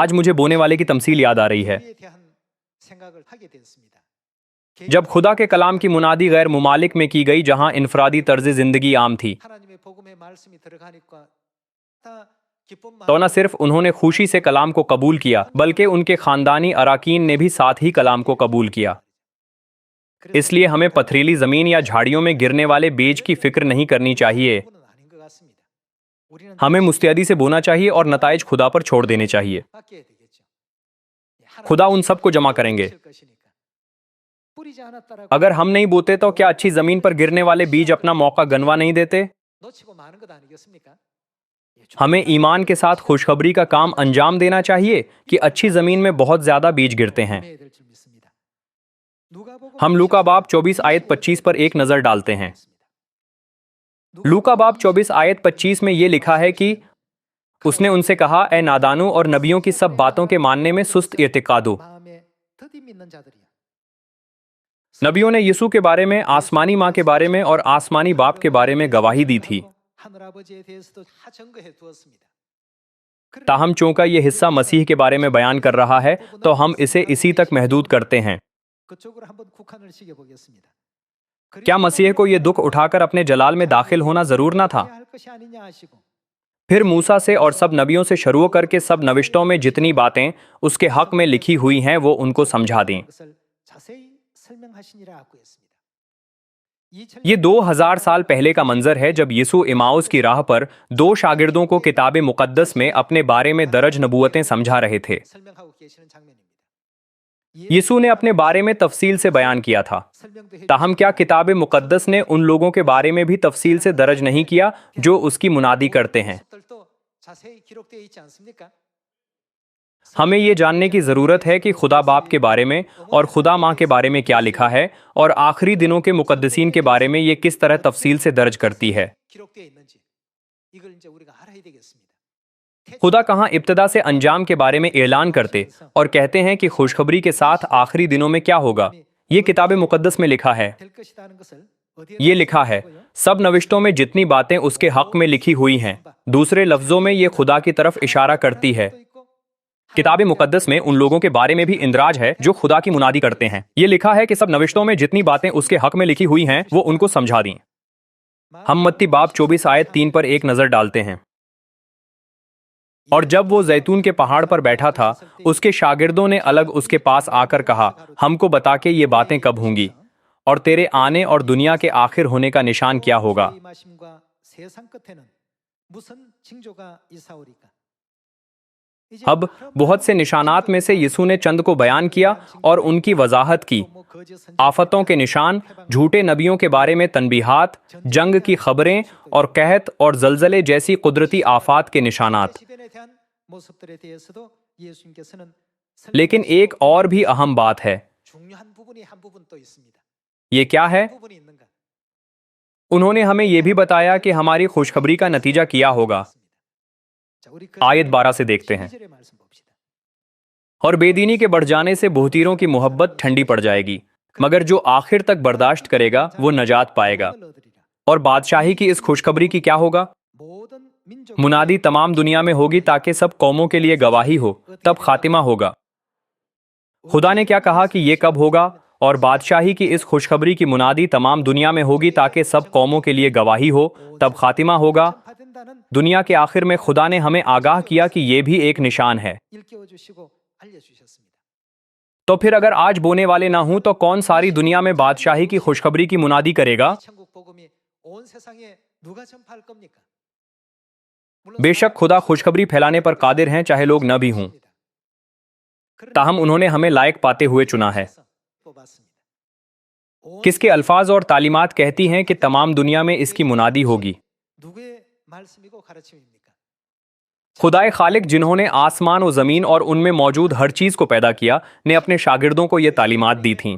آج مجھے بونے والے کی تمثیل یاد آ رہی ہے۔ جب خدا کے کلام کی منادی غیر ممالک میں کی گئی جہاں انفرادی طرز زندگی عام تھی، تو نہ صرف انہوں نے خوشی سے کلام کو قبول کیا بلکہ ان کے خاندانی اراکین نے بھی ساتھ ہی کلام کو قبول کیا۔ اس لیے ہمیں پتھریلی زمین یا جھاڑیوں میں گرنے والے بیج کی فکر نہیں کرنی چاہیے۔ ہمیں مستعدی سے بونا چاہیے اور نتائج خدا پر چھوڑ دینے چاہیے۔ خدا ان سب کو جمع کریں گے۔ اگر ہم نہیں بوتے تو کیا اچھی زمین پر گرنے والے بیج اپنا موقع گنوا نہیں دیتے؟ ہمیں ایمان کے ساتھ خوشخبری کا کام انجام دینا چاہیے کہ اچھی زمین میں بہت زیادہ بیج گرتے ہیں۔ ہم لوکا باب 24 آیت 25 پر ایک نظر ڈالتے ہیں۔ لوکا باب 24 آیت 25 میں یہ لکھا ہے کہ اس نے ان سے کہا، اے نادانو اور نبیوں کی سب باتوں کے ماننے میں سست اعتقادو۔ نبیوں نے یسوع کے بارے میں، آسمانی ماں کے بارے میں اور آسمانی باپ کے بارے میں گواہی دی تھی۔ تاہم چونکہ یہ حصہ مسیح کے بارے میں بیان کر رہا ہے تو ہم اسے اسی تک محدود کرتے ہیں۔ کیا مسیح کو یہ دکھ اٹھا کر اپنے جلال میں داخل ہونا ضرور نہ تھا؟ پھر موسیٰ سے اور سب نبیوں سے شروع کر کے سب نوشتوں میں جتنی باتیں اس کے حق میں لکھی ہوئی ہیں وہ ان کو سمجھا دیں۔ یہ 2000 سال پہلے کا منظر ہے جب یسوع ایماؤس کی راہ پر 2 شاگردوں کو کتاب مقدس میں اپنے بارے میں درج نبوتیں سمجھا رہے تھے۔ یسوع نے اپنے بارے میں تفصیل سے بیان کیا تھا، تاہم کیا کتاب مقدس نے ان لوگوں کے بارے میں بھی تفصیل سے درج نہیں کیا جو اس کی منادی کرتے ہیں؟ ہمیں یہ جاننے کی ضرورت ہے کہ خدا باپ کے بارے میں اور خدا ماں کے بارے میں کیا لکھا ہے اور آخری دنوں کے مقدسین کے بارے میں یہ کس طرح تفصیل سے درج کرتی ہے۔ خدا کہاں ابتدا سے انجام کے بارے میں اعلان کرتے اور کہتے ہیں کہ خوشخبری کے ساتھ آخری دنوں میں کیا ہوگا؟ یہ کتاب مقدس میں لکھا ہے۔ یہ لکھا ہے، سب نوشتوں میں جتنی باتیں اس کے حق میں لکھی ہوئی ہیں۔ دوسرے لفظوں میں یہ خدا کی طرف اشارہ کرتی ہے۔ کتاب مقدس میں ان لوگوں کے بارے میں بھی اندراج ہے جو خدا کی منادی کرتے ہیں۔ یہ لکھا ہے کہ سب نوشتوں میں جتنی باتیں اس کے حق میں لکھی ہوئی ہیں وہ ان کو سمجھا دیں۔ ہم متی باب 24 آیت 3 پر ایک نظر ڈالتے ہیں۔ اور جب وہ زیتون کے پہاڑ پر بیٹھا تھا، اس کے شاگردوں نے الگ اس کے پاس آ کر کہا، ہم کو بتا کہ یہ باتیں کب ہوں گی اور تیرے آنے اور دنیا کے آخر ہونے کا نشان کیا ہوگا؟ اب بہت سے نشانات میں سے یسوع نے چند کو بیان کیا اور ان کی وضاحت کی۔ آفتوں کے نشان، جھوٹے نبیوں کے بارے میں تنبیہات، جنگ کی خبریں اور قحط اور زلزلے جیسی قدرتی آفات کے نشانات۔ لیکن ایک اور بھی اہم بات ہے۔ یہ کیا ہے؟ انہوں نے ہمیں یہ بھی بتایا کہ ہماری خوشخبری کا نتیجہ کیا ہوگا۔ آیت 12 سے دیکھتے ہیں، اور بے دینی کے بڑھ جانے سے بہتیروں کی محبت ٹھنڈی پڑ جائے گی، مگر جو آخر تک برداشت کرے گا وہ نجات پائے گا۔ اور بادشاہی کی اس خوشخبری کی کیا ہوگا؟ منادی تمام دنیا میں ہوگی تاکہ سب قوموں کے لیے گواہی ہو، تب خاتمہ ہوگا۔ خدا نے کیا کہا کہ یہ کب ہوگا؟ اور بادشاہی کی اس خوشخبری کی منادی تمام دنیا میں ہوگی تاکہ سب قوموں کے لیے گواہی ہو، تب خاتمہ ہوگا۔ دنیا کے آخر میں خدا نے ہمیں آگاہ کیا کہ یہ بھی ایک نشان ہے۔ تو پھر اگر آج بونے والے نہ ہوں تو کون ساری دنیا میں بادشاہی کی خوشخبری کی منادی کرے گا؟ بے شک خدا خوشخبری پھیلانے پر قادر ہیں چاہے لوگ نہ بھی ہوں، تاہم انہوں نے ہمیں لائق پاتے ہوئے چنا ہے۔ کس کے الفاظ اور تعلیمات کہتی ہیں کہ تمام دنیا میں اس کی منادی ہوگی؟ خدائے خالق جنہوں نے آسمان و زمین اور ان میں موجود ہر چیز کو پیدا کیا نے اپنے شاگردوں کو یہ تعلیمات دی تھیں۔